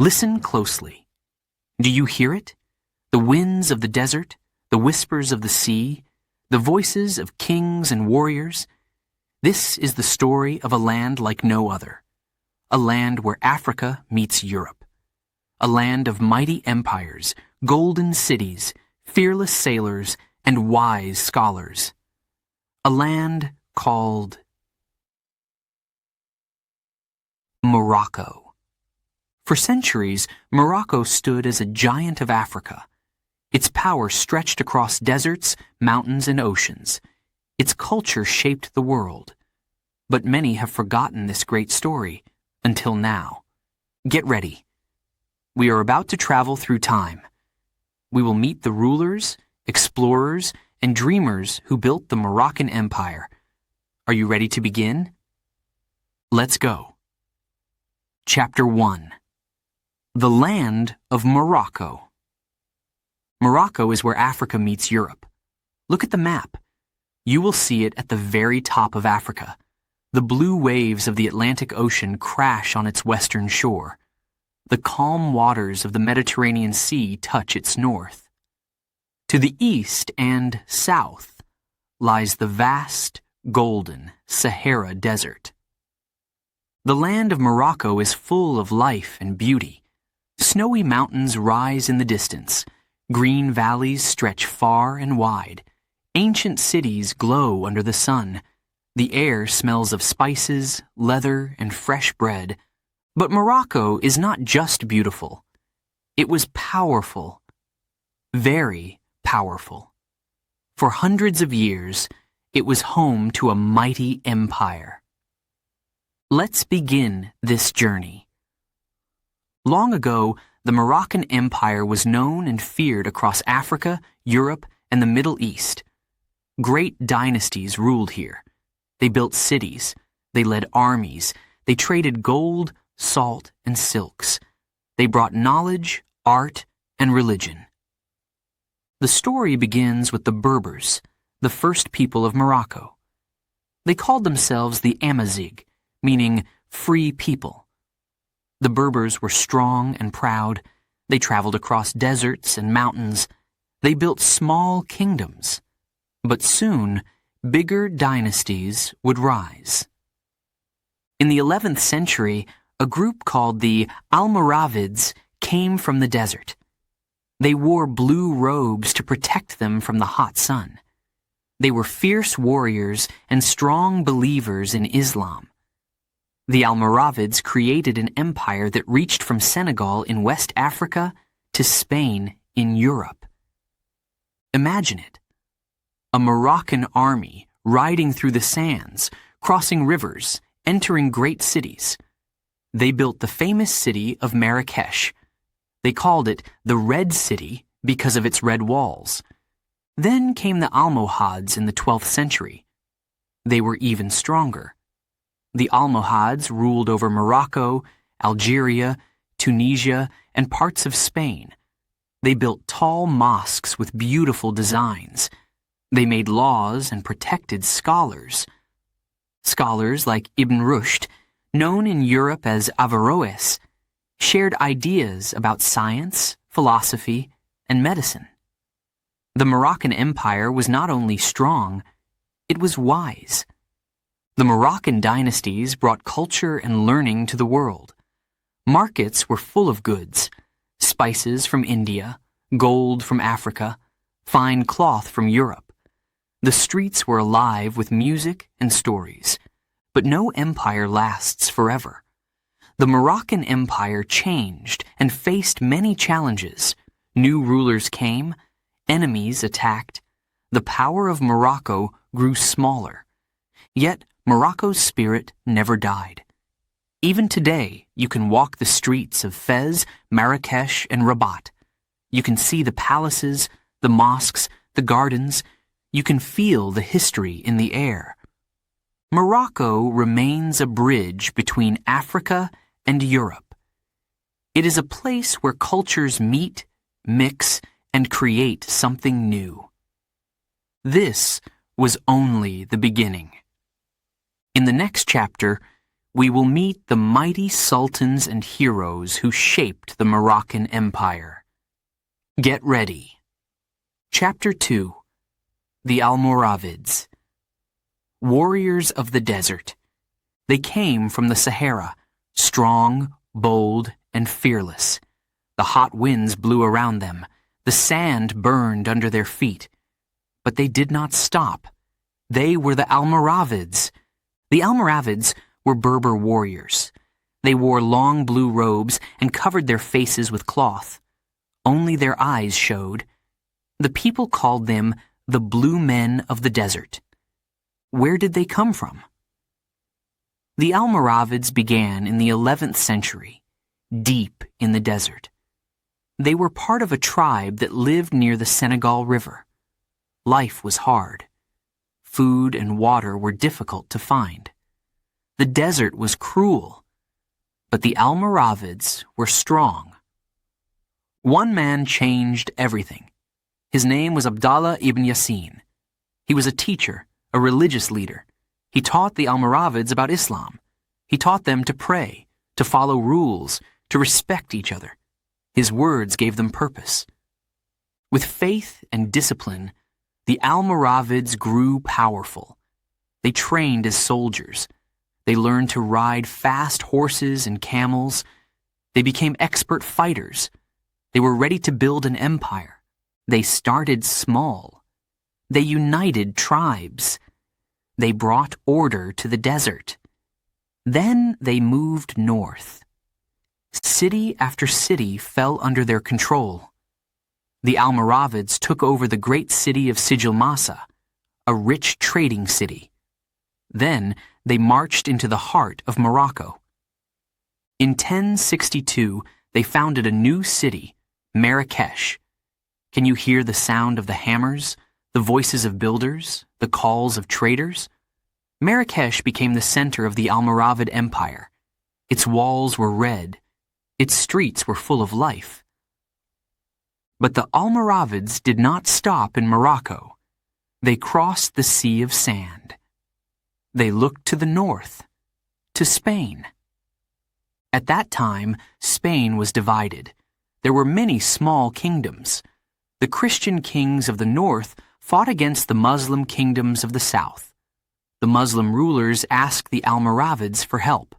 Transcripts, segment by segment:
Listen closely. Do you hear it? The winds of the desert, the whispers of the sea, the voices of kings and warriors. This is the story of a land like no other. A land where Africa meets Europe. A land of mighty empires, golden cities, fearless sailors, and wise scholars. A land called Morocco. For centuries, Morocco stood as a giant of Africa. Its power stretched across deserts, mountains, and oceans. Its culture shaped the world. But many have forgotten this great story, until now. Get ready. We are about to travel through time. We will meet the rulers, explorers, and dreamers who built the Moroccan Empire. Are you ready to begin? Let's go. Chapter 1. The Land of Morocco. Morocco is where Africa meets Europe. Look at the map. You will see it at the very top of Africa. The blue waves of the Atlantic Ocean crash on its western shore. The calm waters of the Mediterranean Sea touch its north. To the east and south lies the vast, golden Sahara Desert. The land of Morocco is full of life and beauty. Snowy mountains rise in the distance. Green valleys stretch far and wide. Ancient cities glow under the sun. The air smells of spices, leather, and fresh bread. But Morocco is not just beautiful. It was powerful. Very powerful. For hundreds of years, it was home to a mighty empire. Let's begin this journey. Long ago, the Moroccan Empire was known and feared across Africa, Europe, and the Middle East. Great dynasties ruled here. They built cities, they led armies, they traded gold, salt, and silks. They brought knowledge, art, and religion. The story begins with the Berbers, the first people of Morocco. They called themselves the Amazigh, meaning free people. The Berbers were strong and proud. They traveled across deserts and mountains. They built small kingdoms. But soon, bigger dynasties would rise. In the 11th century, a group called the Almoravids came from the desert. They wore blue robes to protect them from the hot sun. They were fierce warriors and strong believers in Islam. The Almoravids created an empire that reached from Senegal in West Africa to Spain in Europe. Imagine it. A Moroccan army riding through the sands, crossing rivers, entering great cities. They built the famous city of Marrakesh. They called it the Red City because of its red walls. Then came the Almohads in the 12th century. They were even stronger. The Almohads ruled over Morocco, Algeria, Tunisia, and parts of Spain. They built tall mosques with beautiful designs. They made laws and protected scholars. Scholars like Ibn Rushd, known in Europe as Averroes, shared ideas about science, philosophy, and medicine. The Moroccan Empire was not only strong, it was wise. The Moroccan dynasties brought culture and learning to the world. Markets were full of goods, spices from India, gold from Africa, fine cloth from Europe. The streets were alive with music and stories. But no empire lasts forever. The Moroccan Empire changed and faced many challenges. New rulers came, enemies attacked. The power of Morocco grew smaller. Yet Morocco's spirit never died. Even today, you can walk the streets of Fez, Marrakesh, and Rabat. You can see the palaces, the mosques, the gardens. You can feel the history in the air. Morocco remains a bridge between Africa and Europe. It is a place where cultures meet, mix, and create something new. This was only the beginning. In the next chapter, we will meet the mighty sultans and heroes who shaped the Moroccan Empire. Get ready. Chapter 2. The Almoravids. Warriors of the desert. They came from the Sahara, strong, bold, and fearless. The hot winds blew around them. The sand burned under their feet. But they did not stop. They were the Almoravids. The Almoravids were Berber warriors. They wore long blue robes and covered their faces with cloth. Only their eyes showed. The people called them the Blue Men of the Desert. Where did they come from? The Almoravids began in the 11th century, deep in the desert. They were part of a tribe that lived near the Senegal River. Life was hard. Food and water were difficult to find. The desert was cruel, but the Almoravids were strong. One man changed everything. His name was Abdallah ibn Yassin. He was a teacher, a religious leader. He taught the Almoravids about Islam. He taught them to pray, to follow rules, to respect each other. His words gave them purpose. With faith and discipline, the Almoravids grew powerful. They trained as soldiers. They learned to ride fast horses and camels. They became expert fighters. They were ready to build an empire. They started small. They united tribes. They brought order to the desert. Then they moved north. City after city fell under their control. The Almoravids took over the great city of Sijilmassa, a rich trading city. Then they marched into the heart of Morocco. In 1062, they founded a new city, Marrakesh. Can you hear the sound of the hammers, the voices of builders, the calls of traders? Marrakesh became the center of the Almoravid Empire. Its walls were red. Its streets were full of life. But the Almoravids did not stop in Morocco. They crossed the Sea of Sand. They looked to the north, to Spain. At that time, Spain was divided. There were many small kingdoms. The Christian kings of the north fought against the Muslim kingdoms of the south. The Muslim rulers asked the Almoravids for help.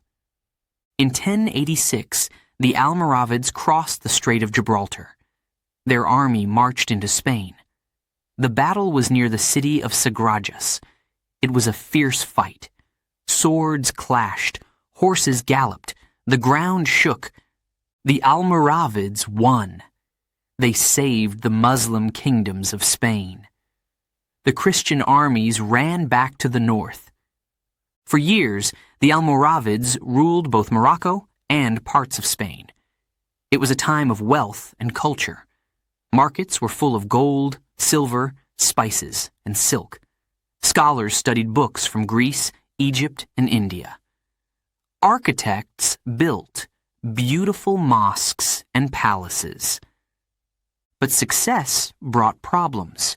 In 1086, the Almoravids crossed the Strait of Gibraltar. Their army marched into Spain. The battle was near the city of Sagrajas. It was a fierce fight. Swords clashed, horses galloped, the ground shook. The Almoravids won. They saved the Muslim kingdoms of Spain. The Christian armies ran back to the north. For years, the Almoravids ruled both Morocco and parts of Spain. It was a time of wealth and culture. Markets were full of gold, silver, spices, and silk. Scholars studied books from Greece, Egypt, and India. Architects built beautiful mosques and palaces. But success brought problems.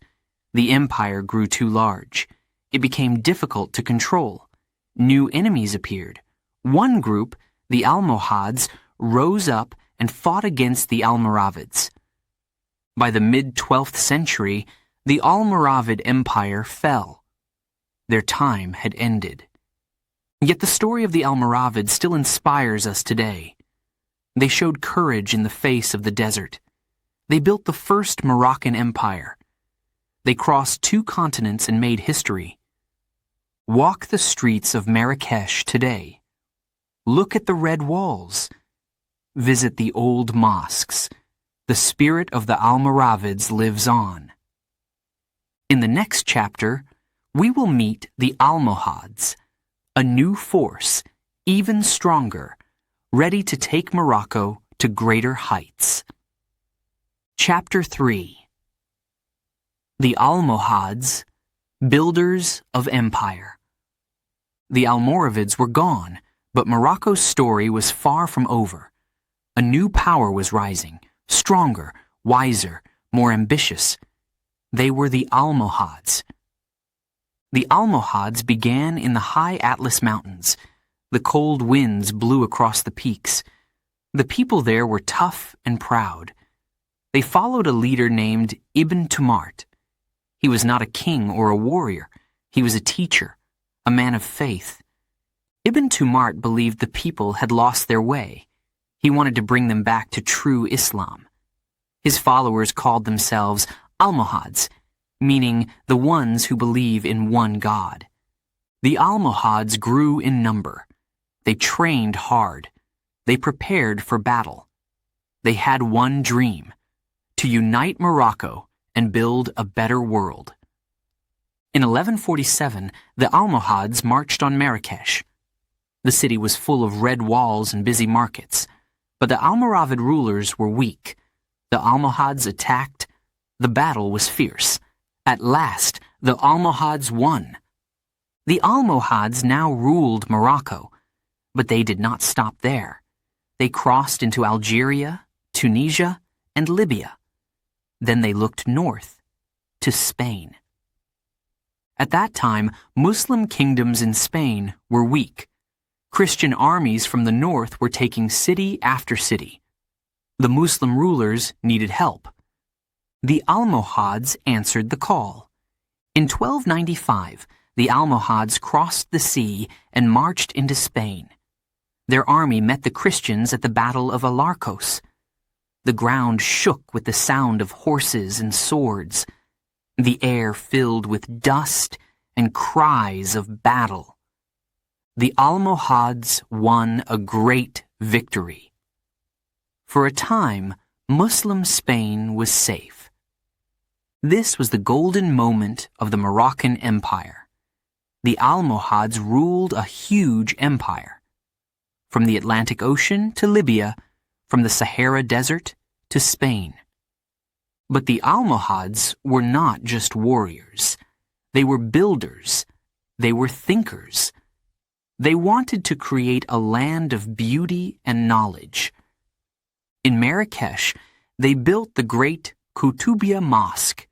The empire grew too large. It became difficult to control. New enemies appeared. One group, the Almohads, rose up and fought against the Almoravids. By the mid-12th century, the Almoravid Empire fell. Their time had ended. Yet the story of the Almoravids still inspires us today. They showed courage in the face of the desert. They built the first Moroccan empire. They crossed 2 continents and made history. Walk the streets of Marrakesh today. Look at the red walls. Visit the old mosques. The spirit of the Almoravids lives on. In the next chapter, we will meet the Almohads, a new force, even stronger, ready to take Morocco to greater heights. Chapter 3. The Almohads, builders of empire. The Almoravids were gone, but Morocco's story was far from over. A new power was rising, stronger, wiser, more ambitious. They were the Almohads. The Almohads began in the high Atlas Mountains. The cold winds blew across the peaks. The people there were tough and proud. They followed a leader named Ibn Tumart. He was not a king or a warrior. He was a teacher, a man of faith. Ibn Tumart believed the people had lost their way. He wanted to bring them back to true Islam. His followers called themselves Almohads, meaning the ones who believe in one God. The Almohads grew in number. They trained hard. They prepared for battle. They had one dream: to unite Morocco and build a better world. In 1147, the Almohads marched on Marrakesh. The city was full of red walls and busy markets, but the Almoravid rulers were weak. The Almohads attacked. The battle was fierce. At last, the Almohads won. The Almohads now ruled Morocco, but they did not stop there. They crossed into Algeria, Tunisia, and Libya. Then they looked north, to Spain. At that time, Muslim kingdoms in Spain were weak. Christian armies from the north were taking city after city. The Muslim rulers needed help. The Almohads answered the call. In 1295, the Almohads crossed the sea and marched into Spain. Their army met the Christians at the Battle of Alarcos. The ground shook with the sound of horses and swords. The air filled with dust and cries of battle. The Almohads won a great victory. For a time, Muslim Spain was safe. This was the golden moment of the Moroccan Empire. The Almohads ruled a huge empire. From the Atlantic Ocean to Libya, from the Sahara Desert to Spain. But the Almohads were not just warriors. They were builders. They were thinkers. They wanted to create a land of beauty and knowledge. In Marrakesh, they built the great Koutoubia Mosque.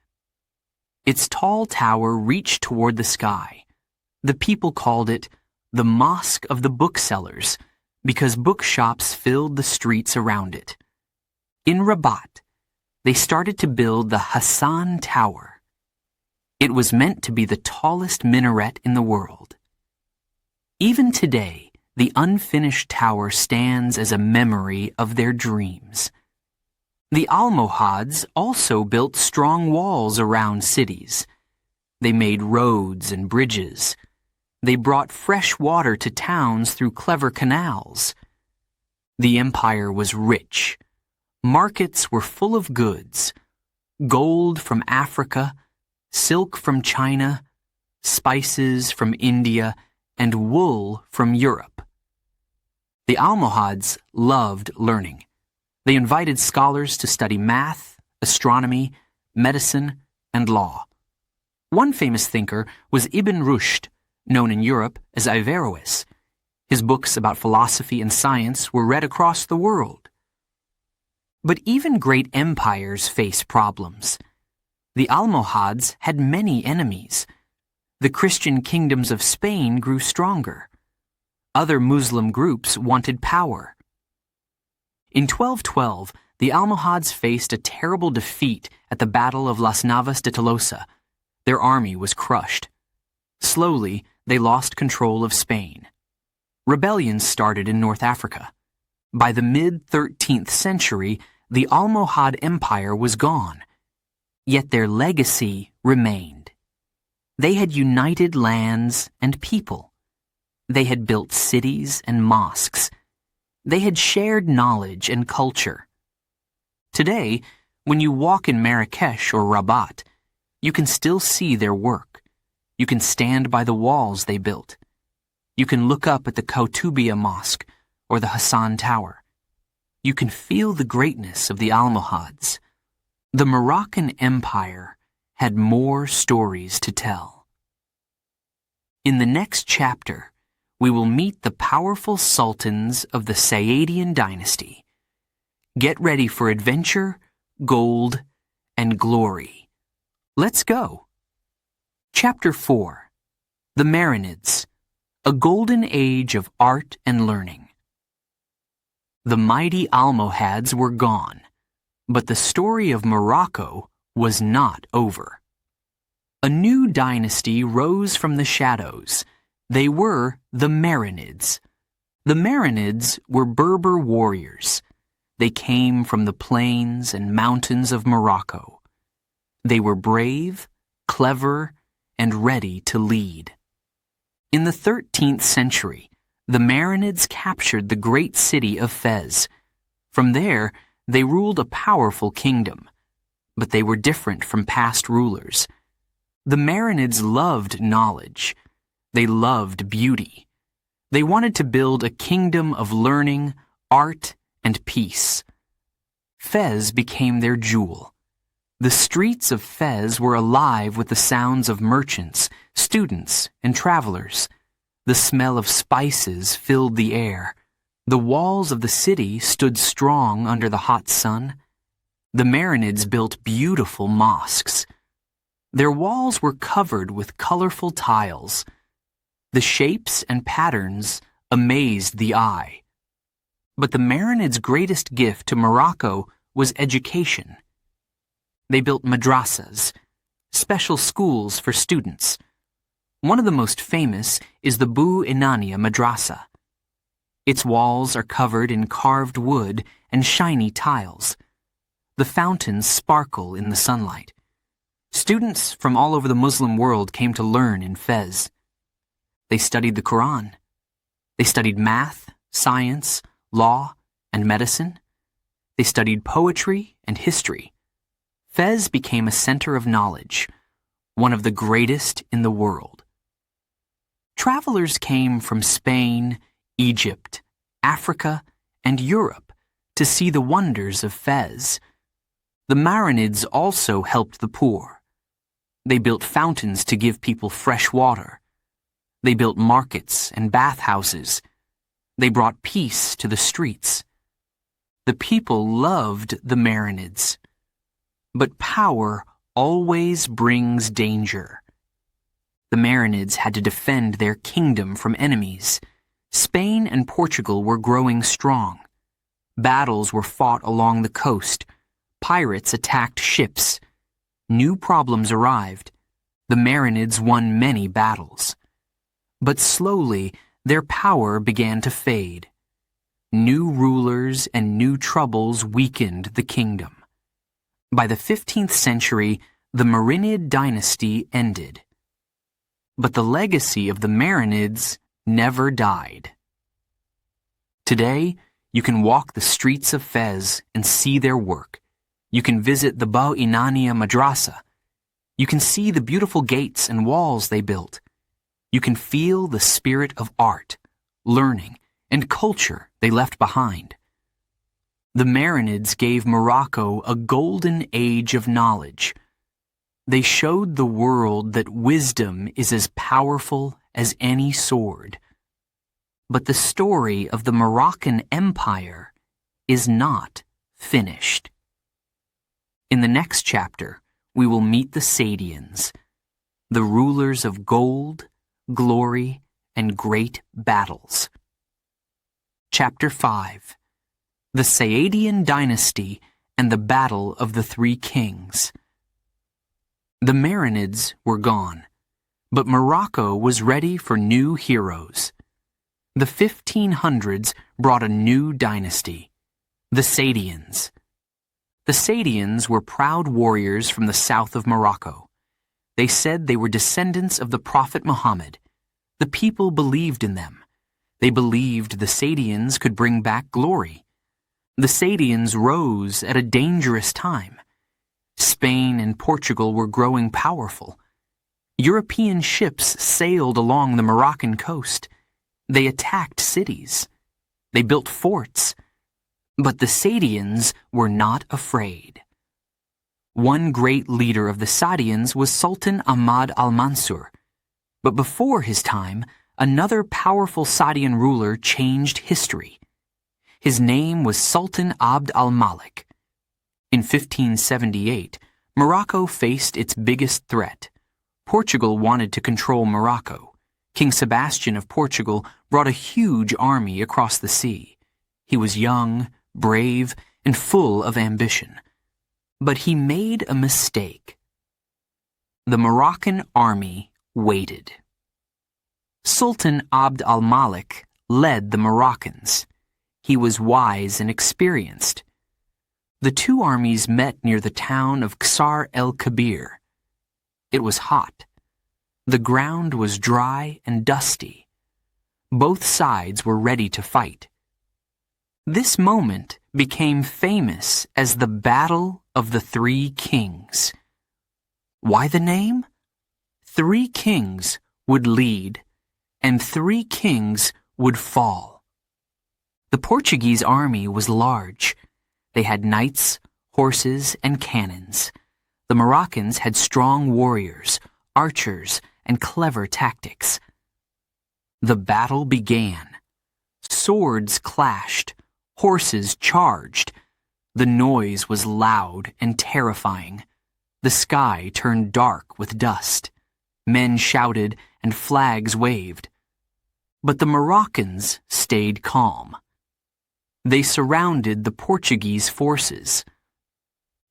Its tall tower reached toward the sky. The people called it the Mosque of the Booksellers because bookshops filled the streets around it. In Rabat, they started to build the Hassan Tower. It was meant to be the tallest minaret in the world. Even today, the unfinished tower stands as a memory of their dreams. The Almohads also built strong walls around cities. They made roads and bridges. They brought fresh water to towns through clever canals. The empire was rich. Markets were full of goods: gold from Africa, silk from China, spices from India, and wool from Europe. The Almohads loved learning. They invited scholars to study math, astronomy, medicine, and law. One famous thinker was Ibn Rushd, known in Europe as Averroes. His books about philosophy and science were read across the world. But even great empires face problems. The Almohads had many enemies. The Christian kingdoms of Spain grew stronger. Other Muslim groups wanted power. In 1212, the Almohads faced a terrible defeat at the Battle of Las Navas de Tolosa. Their army was crushed. Slowly, they lost control of Spain. Rebellions started in North Africa. By the mid-13th century, the Almohad Empire was gone. Yet their legacy remained. They had united lands and people. They had built cities and mosques. They had shared knowledge and culture. Today, when you walk in Marrakesh or Rabat, you can still see their work. You can stand by the walls they built. You can look up at the Koutoubia Mosque or the Hassan Tower. You can feel the greatness of the Almohads. The Moroccan Empire had more stories to tell. In the next chapter, we will meet the powerful sultans of the Saadian dynasty. Get ready for adventure, gold, and glory. Let's go. Chapter 4. The Marinids, A golden age of art and learning. The mighty Almohads were gone, but the story of Morocco was not over. A new dynasty rose from the shadows. They were the Marinids. The Marinids were Berber warriors. They came from the plains and mountains of Morocco. They were brave, clever, and ready to lead. In the 13th century, the Marinids captured the great city of Fez. From there, they ruled a powerful kingdom. But they were different from past rulers. The Marinids loved knowledge. They loved beauty. They wanted to build a kingdom of learning, art, and peace. Fez became their jewel. The streets of Fez were alive with the sounds of merchants, students, and travelers. The smell of spices filled the air. The walls of the city stood strong under the hot sun. The Marinids built beautiful mosques. Their walls were covered with colorful tiles. The shapes and patterns amazed the eye. But the Marinids' greatest gift to Morocco was education. They built madrasas, special schools for students. One of the most famous is the Bu Inania Madrasa. Its walls are covered in carved wood and shiny tiles. The fountains sparkle in the sunlight. Students from all over the Muslim world came to learn in Fez. They studied the Quran. They studied math, science, law, and medicine. They studied poetry and history. Fez became a center of knowledge, one of the greatest in the world. Travelers came from Spain, Egypt, Africa, and Europe to see the wonders of Fez. The Marinids also helped the poor. They built fountains to give people fresh water. They built markets and bathhouses. They brought peace to the streets. The people loved the Marinids. But power always brings danger. The Marinids had to defend their kingdom from enemies. Spain and Portugal were growing strong. Battles were fought along the coast. Pirates attacked ships. New problems arrived. The Marinids won many battles. But slowly, their power began to fade. New rulers and new troubles weakened the kingdom. By the 15th century, the Marinid dynasty ended. But the legacy of the Marinids never died. Today, you can walk the streets of Fez and see their work. You can visit the Bu Inania Madrasa. You can see the beautiful gates and walls they built. You can feel the spirit of art, learning, and culture they left behind. The Marinids gave Morocco a golden age of knowledge. They showed the world that wisdom is as powerful as any sword. But the story of the Moroccan Empire is not finished. In the next chapter, we will meet the Saadians, the rulers of gold, glory, and great battles. Chapter 5. The Saadian Dynasty and the Battle of the Three Kings. The Marinids were gone, but Morocco was ready for new heroes. The 1500s brought a new dynasty, the Saadians. The Saadians were proud warriors from the south of Morocco. They said they were descendants of the Prophet Muhammad. The people believed in them. They believed the Saadians could bring back glory. The Saadians rose at a dangerous time. Spain and Portugal were growing powerful. European ships sailed along the Moroccan coast. They attacked cities. They built forts. But the Saadians were not afraid. One great leader of the Saadians was Sultan Ahmad al-Mansur. But before his time, another powerful Saadian ruler changed history. His name was Sultan Abd al-Malik. In 1578, Morocco faced its biggest threat. Portugal wanted to control Morocco. King Sebastian of Portugal brought a huge army across the sea. He was young, brave, and full of ambition. But he made a mistake. The Moroccan army waited. Sultan Abd al-Malik led the Moroccans. He was wise and experienced. The two armies met near the town of Qasr el-Kabir. It was hot. The ground was dry and dusty. Both sides were ready to fight. This moment became famous as the Battle of the Three Kings. Why the name? 3 kings would lead, and 3 kings would fall. The Portuguese army was large. They had knights, horses, and cannons. The Moroccans had strong warriors, archers, and clever tactics. The battle began. Swords clashed. Horses charged. The noise was loud and terrifying. The sky turned dark with dust. Men shouted and flags waved. But the Moroccans stayed calm. They surrounded the Portuguese forces.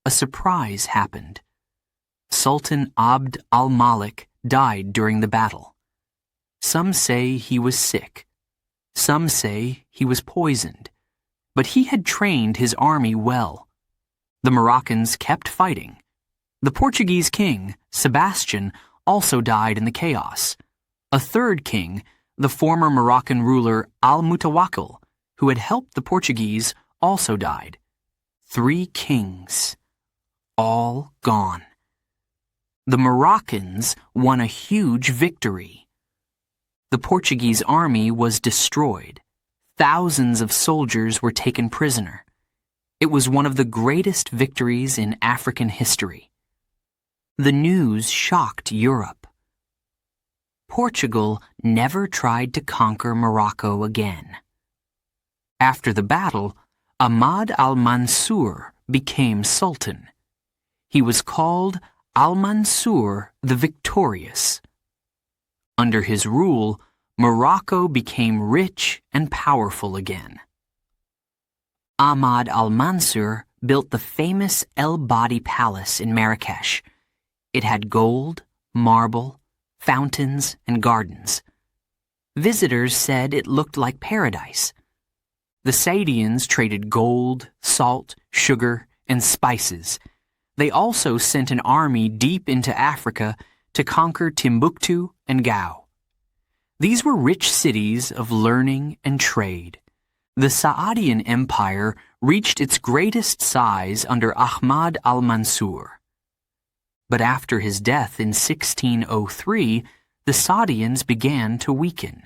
A surprise happened. Sultan Abd al-Malik died during the battle. Some say he was sick. Some say he was poisoned. But he had trained his army well. The Moroccans kept fighting. The Portuguese king, Sebastian, also died in the chaos. A third king, the former Moroccan ruler al-Mutawakkil, who had helped the Portuguese, also died. 3 kings, all gone. The Moroccans won a huge victory. The Portuguese army was destroyed. Thousands of soldiers were taken prisoner. It was one of the greatest victories in African history. The news shocked Europe. Portugal never tried to conquer Morocco again. After the battle, Ahmad al-Mansur became sultan. He was called al-Mansur the Victorious. Under his rule, Morocco became rich and powerful again. Ahmad al-Mansur built the famous El Badi Palace in Marrakesh. It had gold, marble, fountains, and gardens. Visitors said it looked like paradise. The Saadians traded gold, salt, sugar, and spices. They also sent an army deep into Africa to conquer Timbuktu and Gao. These were rich cities of learning and trade. The Saadian Empire reached its greatest size under Ahmad al-Mansur. But after his death in 1603, the Saadians began to weaken.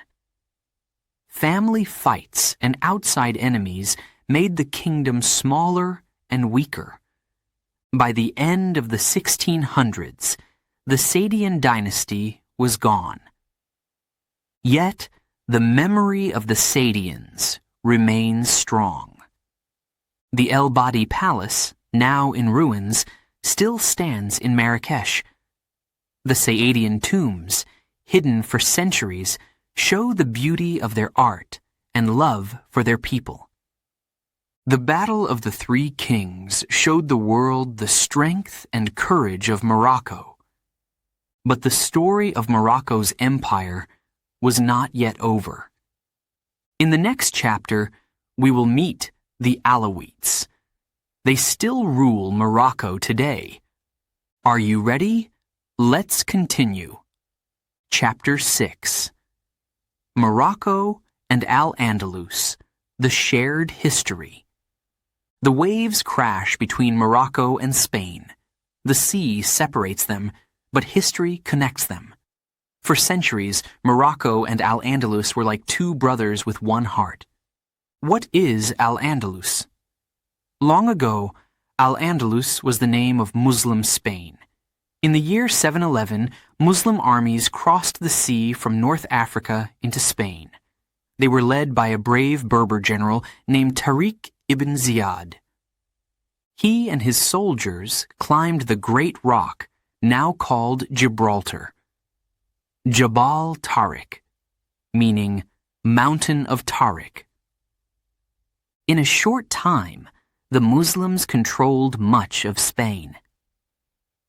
Family fights and outside enemies made the kingdom smaller and weaker. By the end of the 1600s, the Saadian dynasty was gone. Yet, the memory of the Saadians remains strong. The El Badi Palace, now in ruins, still stands in Marrakesh. The Saadian tombs, hidden for centuries, show the beauty of their art and love for their people. The Battle of the Three Kings showed the world the strength and courage of Morocco. But the story of Morocco's empire was not yet over. In the next chapter, we will meet the Alawites. They still rule Morocco today. Are you ready? Let's continue. Chapter 6. Morocco and Al-Andalus, the shared history. The waves crash between Morocco and Spain. The sea separates them, but history connects them. For centuries, Morocco and Al-Andalus were like two brothers with one heart. What is Al-Andalus? Long ago, Al-Andalus was the name of Muslim Spain. In the year 711, Muslim armies crossed the sea from North Africa into Spain. They were led by a brave Berber general named Tariq ibn Ziyad. He and his soldiers climbed the great rock, now called Gibraltar. Jabal Tariq, meaning Mountain of Tariq. In a short time, the Muslims controlled much of Spain.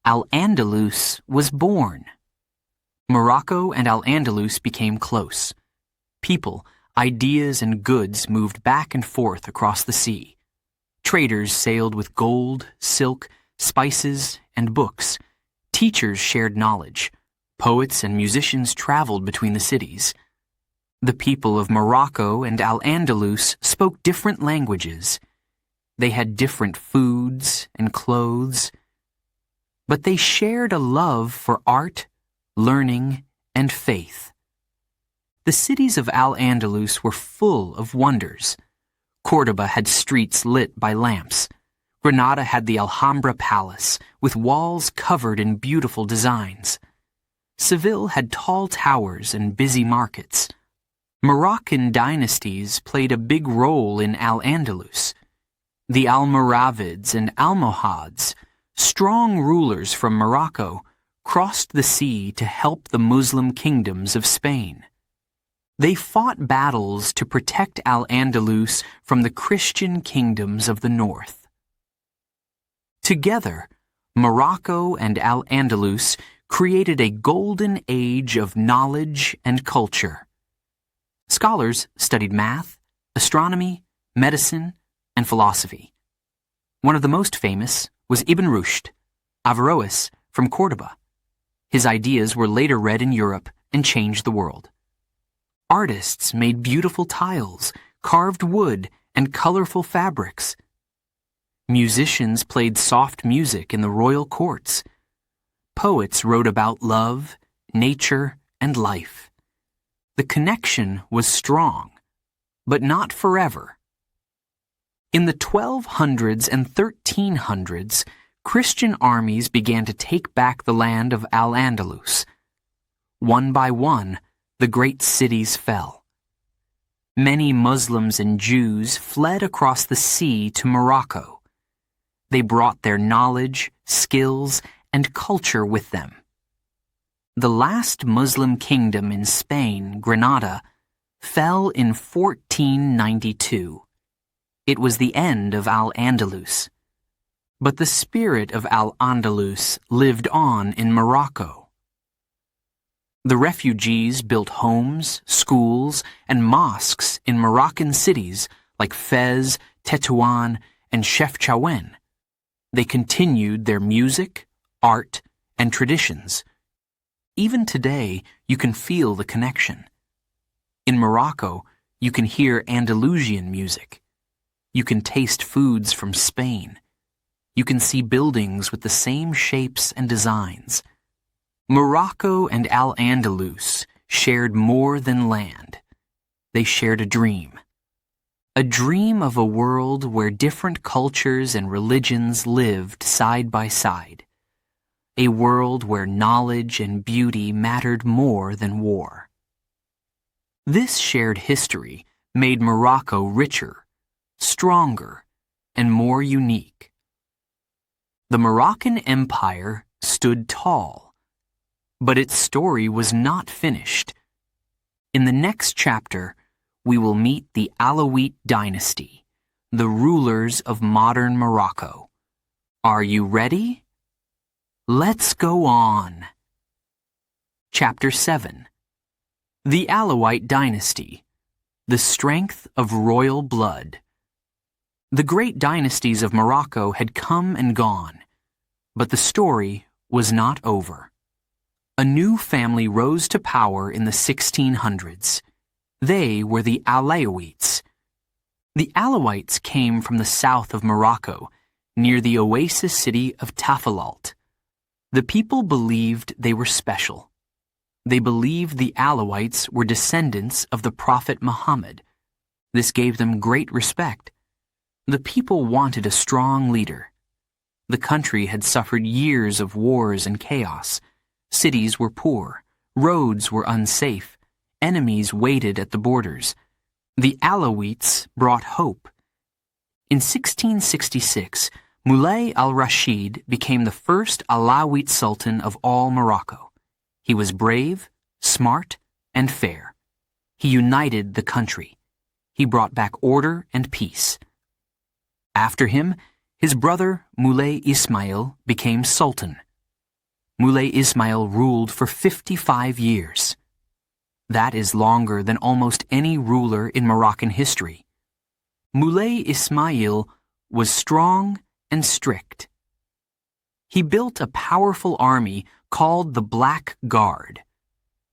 Al-Andalus was born. Morocco and Al-Andalus became close. People, ideas, and goods moved back and forth across the sea. Traders sailed with gold, silk, spices, and books. Teachers shared knowledge. Poets and musicians traveled between the cities. The people of Morocco and Al-Andalus spoke different languages. They had different foods and clothes, but they shared a love for art, learning, and faith. The cities of Al-Andalus were full of wonders. Córdoba had streets lit by lamps. Granada had the Alhambra Palace, with walls covered in beautiful designs. Seville had tall towers and busy markets. Moroccan dynasties played a big role in Al-Andalus. The Almoravids and Almohads, strong rulers from Morocco, crossed the sea to help the Muslim kingdoms of Spain. They fought battles to protect Al-Andalus from the Christian kingdoms of the north. Together, Morocco and Al-Andalus created a golden age of knowledge and culture. Scholars studied math, astronomy, medicine, and philosophy. One of the most famous was Ibn Rushd, Averroes from Córdoba. His ideas were later read in Europe and changed the world. Artists made beautiful tiles, carved wood, and colorful fabrics. Musicians played soft music in the royal courts. Poets wrote about love, nature, and life. The connection was strong, but not forever. In the 1200s and 1300s, Christian armies began to take back the land of Al-Andalus. One by one, the great cities fell. Many Muslims and Jews fled across the sea to Morocco. They brought their knowledge, skills, and culture with them. The last Muslim kingdom in Spain, Granada, fell in 1492. It was the end of Al-Andalus. But the spirit of Al-Andalus lived on in Morocco. The refugees built homes, schools, and mosques in Moroccan cities like Fez, Tetuan, and Chefchaouen. They continued their music, art, and traditions. Even today, you can feel the connection. In Morocco, you can hear Andalusian music. You can taste foods from Spain. You can see buildings with the same shapes and designs. Morocco and Al-Andalus shared more than land. They shared a dream. A dream of a world where different cultures and religions lived side by side. A world where knowledge and beauty mattered more than war. This shared history made Morocco richer, stronger, and more unique. The Moroccan Empire stood tall, but its story was not finished. In the next chapter, we will meet the Alawite dynasty, the rulers of modern Morocco. Are you ready? Let's go on. Chapter 7. The Alawite Dynasty, the Strength of Royal Blood. The great dynasties of Morocco had come and gone, but the story was not over. A new family rose to power in the 1600s. They were the Alawites. The Alawites came from the south of Morocco, near the oasis city of Tafilalt. The people believed they were special. They believed the Alawites were descendants of the Prophet Muhammad. This gave them great respect. The people wanted a strong leader. The country had suffered years of wars and chaos. Cities were poor. Roads were unsafe. Enemies waited at the borders. The Alawites brought hope. In 1666, Moulay al-Rashid became the first Alawite Sultan of all Morocco. He was brave, smart, and fair. He united the country. He brought back order and peace. After him, his brother Moulay Ismail became sultan. Moulay Ismail ruled for 55 years. That is longer than almost any ruler in Moroccan history. Moulay Ismail was strong and strict. He built a powerful army called the Black Guard.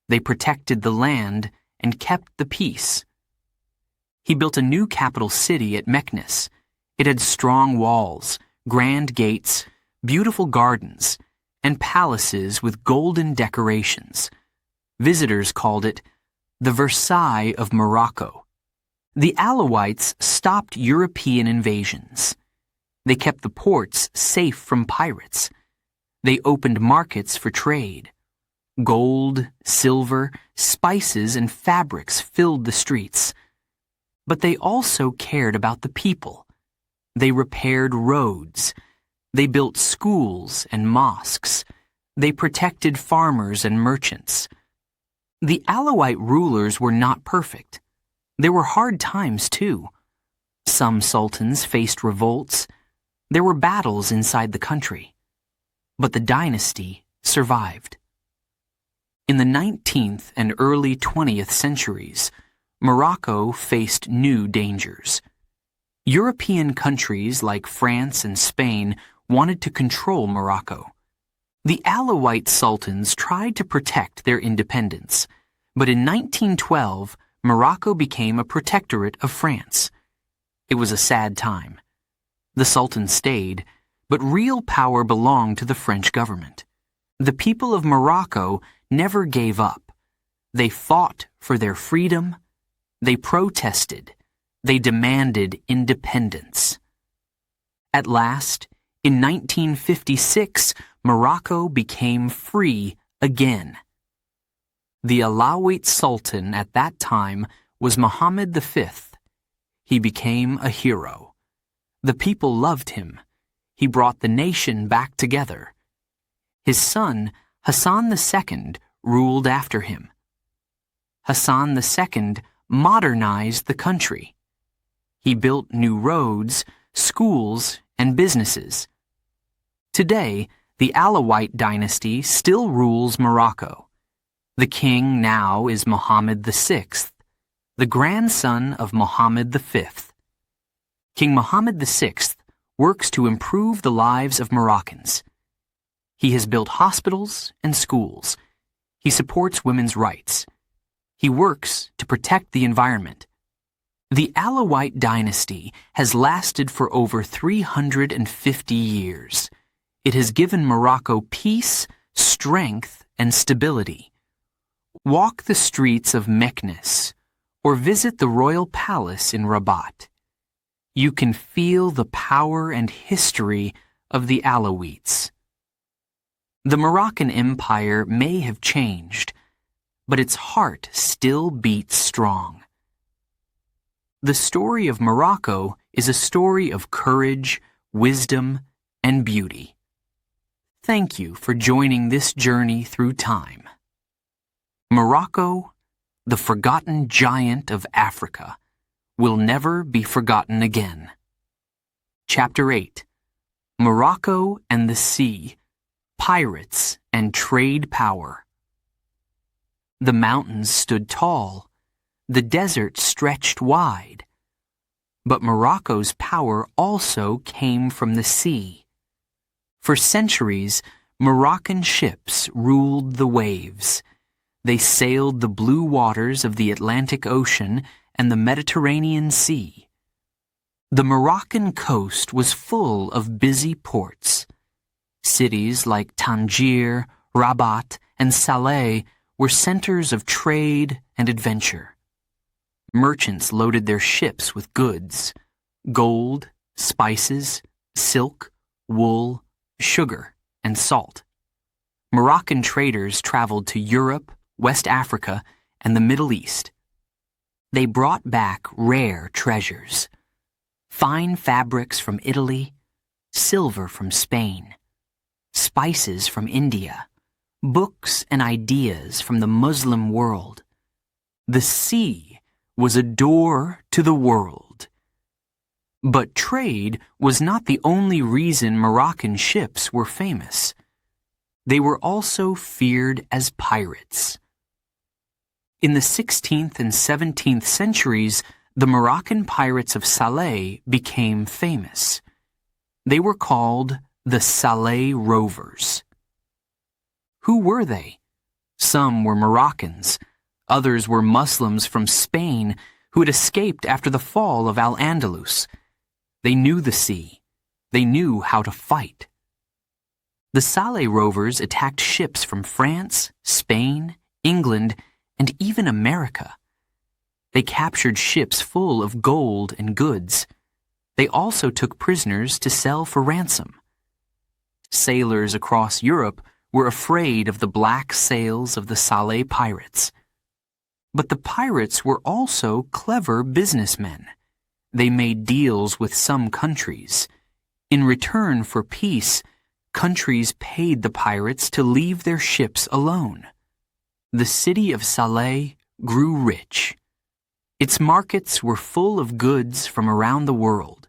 They protected the land and kept the peace. He built a new capital city at Meknes. It had strong walls, grand gates, beautiful gardens, and palaces with golden decorations. Visitors called it the Versailles of Morocco. The Alawites stopped European invasions. They kept the ports safe from pirates. They opened markets for trade. Gold, silver, spices, and fabrics filled the streets. But they also cared about the people. They repaired roads. They built schools and mosques. They protected farmers and merchants. The Alawite rulers were not perfect. There were hard times, too. Some sultans faced revolts. There were battles inside the country. But the dynasty survived. In the 19th and early 20th centuries, Morocco faced new dangers. European countries like France and Spain wanted to control Morocco. The Alawite sultans tried to protect their independence, but in 1912, Morocco became a protectorate of France. It was a sad time. The sultan stayed, but real power belonged to the French government. The people of Morocco never gave up. They fought for their freedom. They protested. They demanded independence. At last, in 1956, Morocco became free again. The Alawite Sultan at that time was Mohammed V. He became a hero. The people loved him. He brought the nation back together. His son, Hassan II, ruled after him. Hassan II modernized the country. He built new roads, schools, and businesses. Today, the Alawite dynasty still rules Morocco. The king now is Mohammed VI, the grandson of Mohammed V. King Mohammed VI works to improve the lives of Moroccans. He has built hospitals and schools. He supports women's rights. He works to protect the environment. The Alawite dynasty has lasted for over 350 years. It has given Morocco peace, strength, and stability. Walk the streets of Meknes or visit the royal palace in Rabat. You can feel the power and history of the Alawites. The Moroccan Empire may have changed, but its heart still beats strong. The story of Morocco is a story of courage, wisdom, and beauty. Thank you for joining this journey through time. Morocco, the forgotten giant of Africa, will never be forgotten again. Chapter 8: Morocco and the Sea, Pirates and Trade Power. The mountains stood tall, the desert stretched wide. But Morocco's power also came from the sea. For centuries, Moroccan ships ruled the waves. They sailed the blue waters of the Atlantic Ocean and the Mediterranean Sea. The Moroccan coast was full of busy ports. Cities like Tangier, Rabat, and Saleh were centers of trade and adventure. Merchants loaded their ships with goods: gold, spices, silk, wool, sugar, and salt. Moroccan traders traveled to Europe, West Africa, and the Middle East. They brought back rare treasures: fine fabrics from Italy, silver from Spain, spices from India, books and ideas from the Muslim world. The sea was a door to the world. But trade was not the only reason Moroccan ships were famous. They were also feared as pirates. In the 16th and 17th centuries, the Moroccan pirates of Salé became famous. They were called the Salé Rovers. Who were they? Some were Moroccans. Others were Muslims from Spain who had escaped after the fall of Al-Andalus. They knew the sea. They knew how to fight. The Salé Rovers attacked ships from France, Spain, England, and even America. They captured ships full of gold and goods. They also took prisoners to sell for ransom. Sailors across Europe were afraid of the black sails of the Salé pirates. But the pirates were also clever businessmen. They made deals with some countries. In return for peace, countries paid the pirates to leave their ships alone. The city of Salé grew rich. Its markets were full of goods from around the world.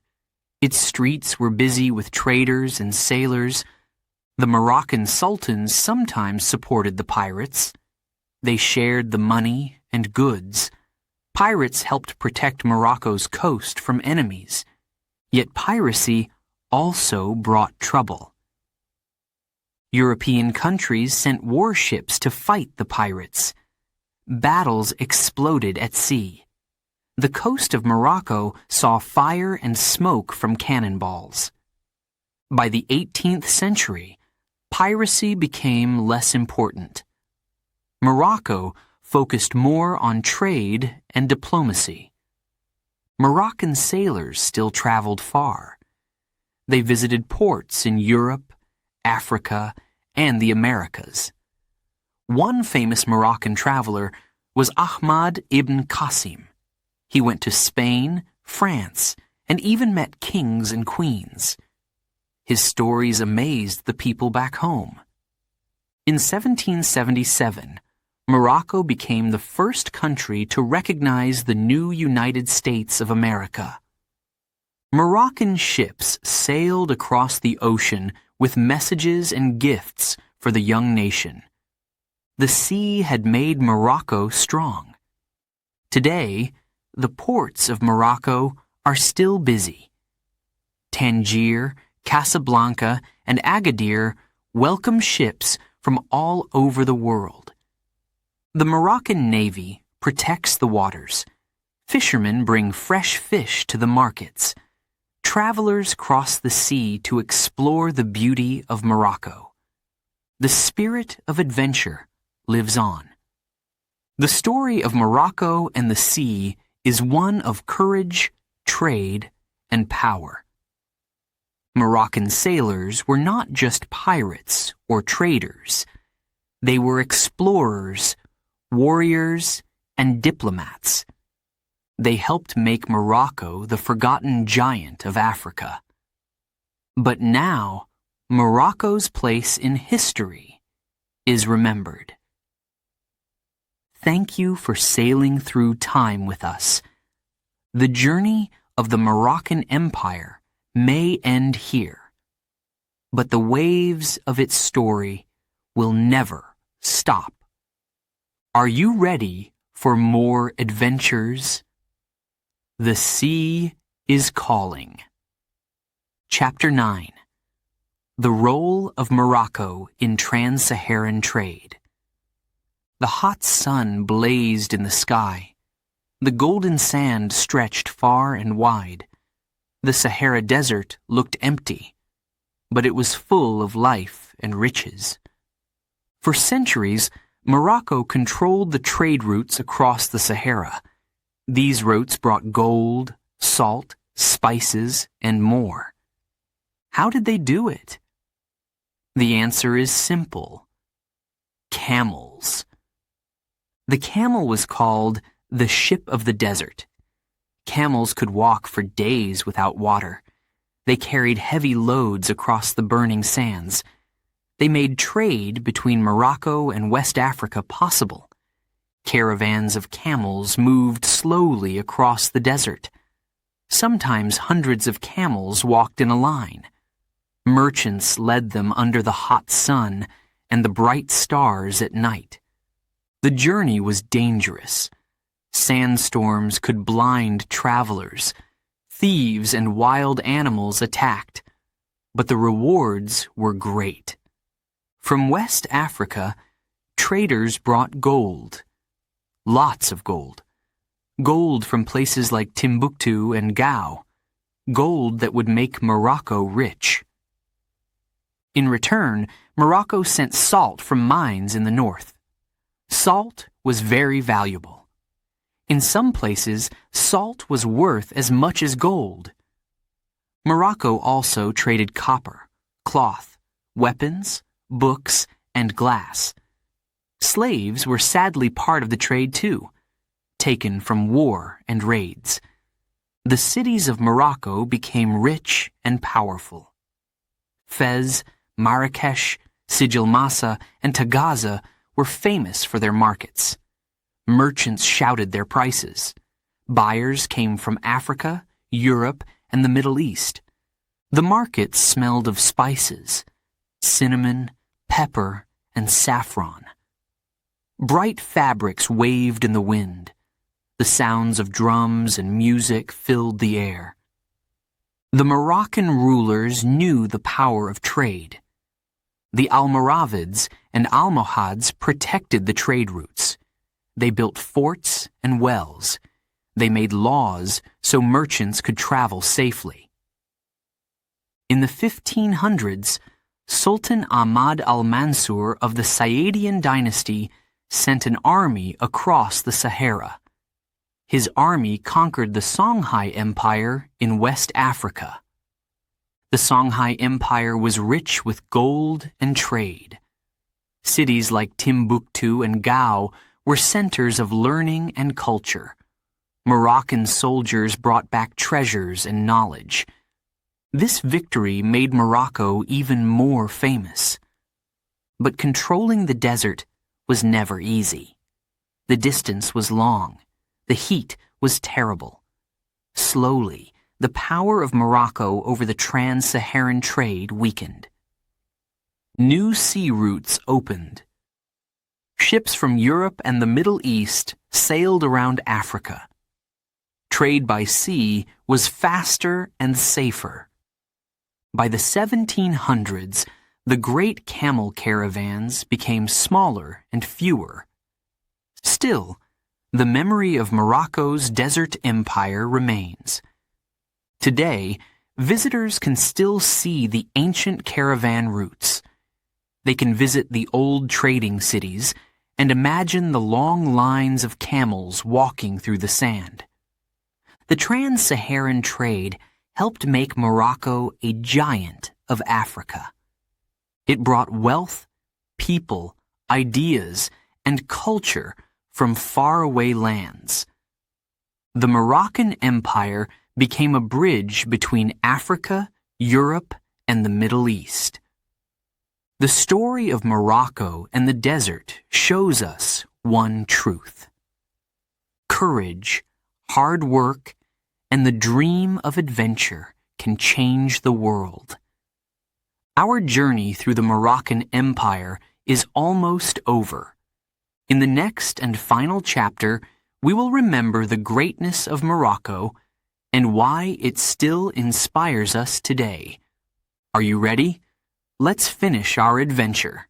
Its streets were busy with traders and sailors. The Moroccan sultans sometimes supported the pirates. They shared the money and goods. Pirates helped protect Morocco's coast from enemies. Yet piracy also brought trouble. European countries sent warships to fight the pirates. Battles exploded at sea. The coast of Morocco saw fire and smoke from cannonballs. By the 18th century, piracy became less important. Morocco focused more on trade and diplomacy. Moroccan sailors still traveled far. They visited ports in Europe, Africa, and the Americas. One famous Moroccan traveler was Ahmad ibn Qasim. He went to Spain, France, and even met kings and queens. His stories amazed the people back home. In 1777, Morocco became the first country to recognize the new United States of America. Moroccan ships sailed across the ocean with messages and gifts for the young nation. The sea had made Morocco strong. Today, the ports of Morocco are still busy. Tangier, Casablanca, and Agadir welcome ships from all over the world. The Moroccan Navy protects the waters. Fishermen bring fresh fish to the markets. Travelers cross the sea to explore the beauty of Morocco. The spirit of adventure lives on. The story of Morocco and the sea is one of courage, trade, and power. Moroccan sailors were not just pirates or traders. They were explorers, warriors, and diplomats. They helped make Morocco the forgotten giant of Africa. But now, Morocco's place in history is remembered. Thank you for sailing through time with us. The journey of the Moroccan Empire may end here, but the waves of its story will never stop. Are you ready for more adventures? The Sea is Calling. Chapter 9. The Role of Morocco in Trans-Saharan Trade. The hot sun blazed in the sky. The golden sand stretched far and wide. The Sahara Desert looked empty, but it was full of life and riches. For centuries, Morocco controlled the trade routes across the Sahara. These routes brought gold, salt, spices, and more. How did they do it? The answer is simple. Camels. The camel was called the ship of the desert. Camels could walk for days without water. They carried heavy loads across the burning sands. They made trade between Morocco and West Africa possible. Caravans of camels moved slowly across the desert. Sometimes hundreds of camels walked in a line. Merchants led them under the hot sun and the bright stars at night. The journey was dangerous. Sandstorms could blind travelers. Thieves and wild animals attacked. But the rewards were great. From West Africa, traders brought gold. Lots of gold. Gold from places like Timbuktu and Gao. Gold that would make Morocco rich. In return, Morocco sent salt from mines in the north. Salt was very valuable. In some places, salt was worth as much as gold. Morocco also traded copper, cloth, weapons, books, and glass. Slaves were sadly part of the trade too, taken from war and raids. The cities of Morocco became rich and powerful. Fez, Marrakesh, Sijilmassa, and Tagaza were famous for their markets. Merchants shouted their prices. Buyers came from Africa, Europe, and the Middle East. The markets smelled of spices, cinnamon, pepper, and saffron. Bright fabrics waved in the wind. The sounds of drums and music filled the air. The Moroccan rulers knew the power of trade. The Almoravids and Almohads protected the trade routes. They built forts and wells. They made laws so merchants could travel safely. In the 1500s, Sultan Ahmad al-Mansur of the Sayyidian dynasty sent an army across the Sahara. His army conquered the Songhai Empire in West Africa. The Songhai Empire was rich with gold and trade. Cities like Timbuktu and Gao were centers of learning and culture. Moroccan soldiers brought back treasures and knowledge. This victory made Morocco even more famous. But controlling the desert was never easy. The distance was long. The heat was terrible. Slowly, the power of Morocco over the trans-Saharan trade weakened. New sea routes opened. Ships from Europe and the Middle East sailed around Africa. Trade by sea was faster and safer. By the 1700s, the great camel caravans became smaller and fewer. Still, the memory of Morocco's desert empire remains. Today, visitors can still see the ancient caravan routes. They can visit the old trading cities and imagine the long lines of camels walking through the sand. The trans-Saharan trade helped make Morocco a giant of Africa. It brought wealth, people, ideas, and culture from faraway lands. The Moroccan Empire became a bridge between Africa, Europe, and the Middle East. The story of Morocco and the desert shows us one truth. Courage, hard work, and the dream of adventure can change the world. Our journey through the Moroccan Empire is almost over. In the next and final chapter, we will remember the greatness of Morocco and why it still inspires us today. Are you ready? Let's finish our adventure.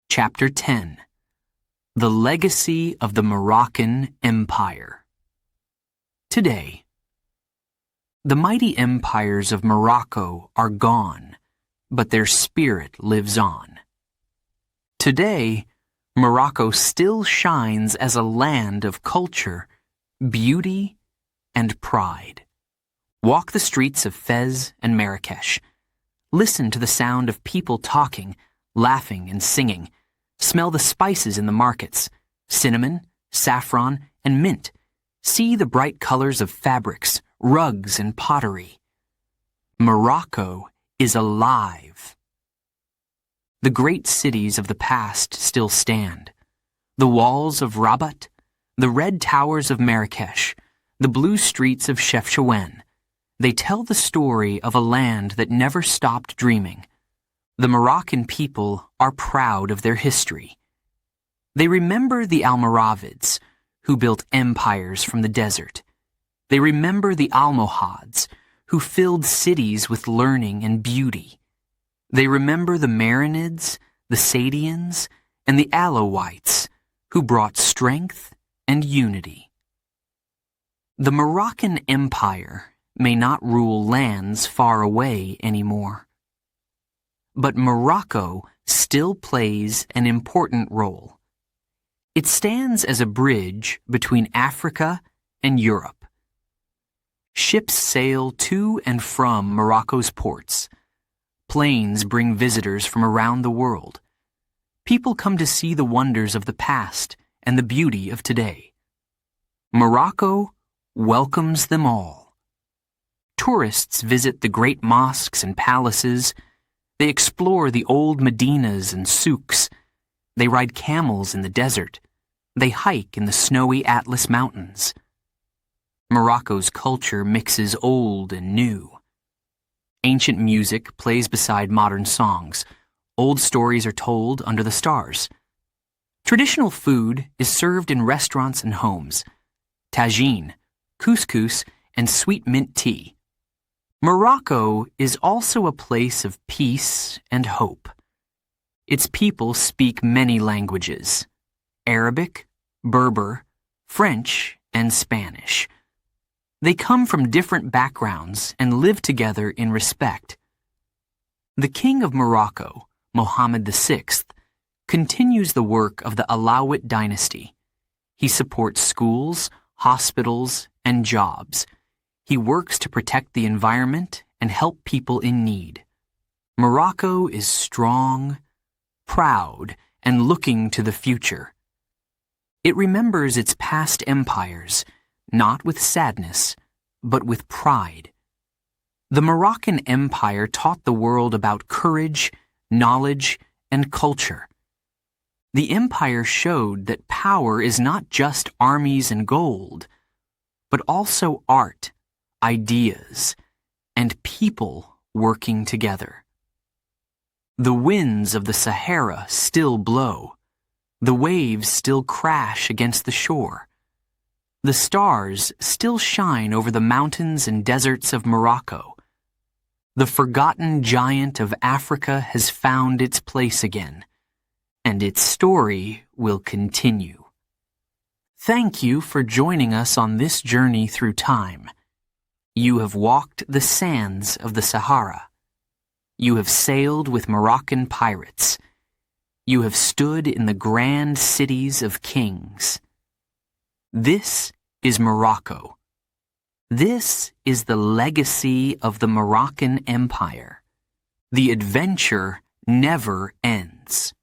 Chapter 10. The Legacy of the Moroccan Empire. Today, the mighty empires of Morocco are gone, but their spirit lives on. Today, Morocco still shines as a land of culture, beauty, and pride. Walk the streets of Fez and Marrakesh. Listen to the sound of people talking, laughing, and singing. Smell the spices in the markets, cinnamon, saffron, and mint. See the bright colors of fabrics, rugs, and pottery. Morocco is alive. The great cities of the past still stand. the walls of Rabat, the red towers of Marrakesh, the blue streets of Chefchaouen. They tell the story of a land that never stopped dreaming. The Moroccan people are proud of their history. They remember the Almoravids, who built empires from the desert. They remember the Almohads, who filled cities with learning and beauty. They remember the Marinids, the Sadians, and the Alawites, who brought strength and unity. The Moroccan Empire may not rule lands far away anymore. But Morocco still plays an important role. It stands as a bridge between Africa and Europe. Ships sail to and from Morocco's ports. Planes bring visitors from around the world. People come to see the wonders of the past and the beauty of today. Morocco welcomes them all. Tourists visit the great mosques and palaces. They explore the old medinas and souks. They ride camels in the desert. They hike in the snowy Atlas Mountains. Morocco's culture mixes old and new. Ancient music plays beside modern songs. Old stories are told under the stars. Traditional food is served in restaurants and homes. Tagine, couscous, and sweet mint tea. Morocco is also a place of peace and hope. Its people speak many languages: Arabic, Berber, French, and Spanish. They come from different backgrounds and live together in respect. The King of Morocco, Mohammed VI, continues the work of the Alawite dynasty. He supports schools, hospitals, and jobs. He works to protect the environment and help people in need. Morocco is strong, proud, and looking to the future. It remembers its past empires, not with sadness, but with pride. The Moroccan Empire taught the world about courage, knowledge, and culture. The empire showed that power is not just armies and gold, but also art, ideas, and people working together. The winds of the Sahara still blow. The waves still crash against the shore. The stars still shine over the mountains and deserts of Morocco. The forgotten giant of Africa has found its place again, and its story will continue. Thank you for joining us on this journey through time. You have walked the sands of the Sahara. You have sailed with Moroccan pirates. You have stood in the grand cities of kings. This is Morocco. This is the legacy of the Moroccan Empire. The adventure never ends.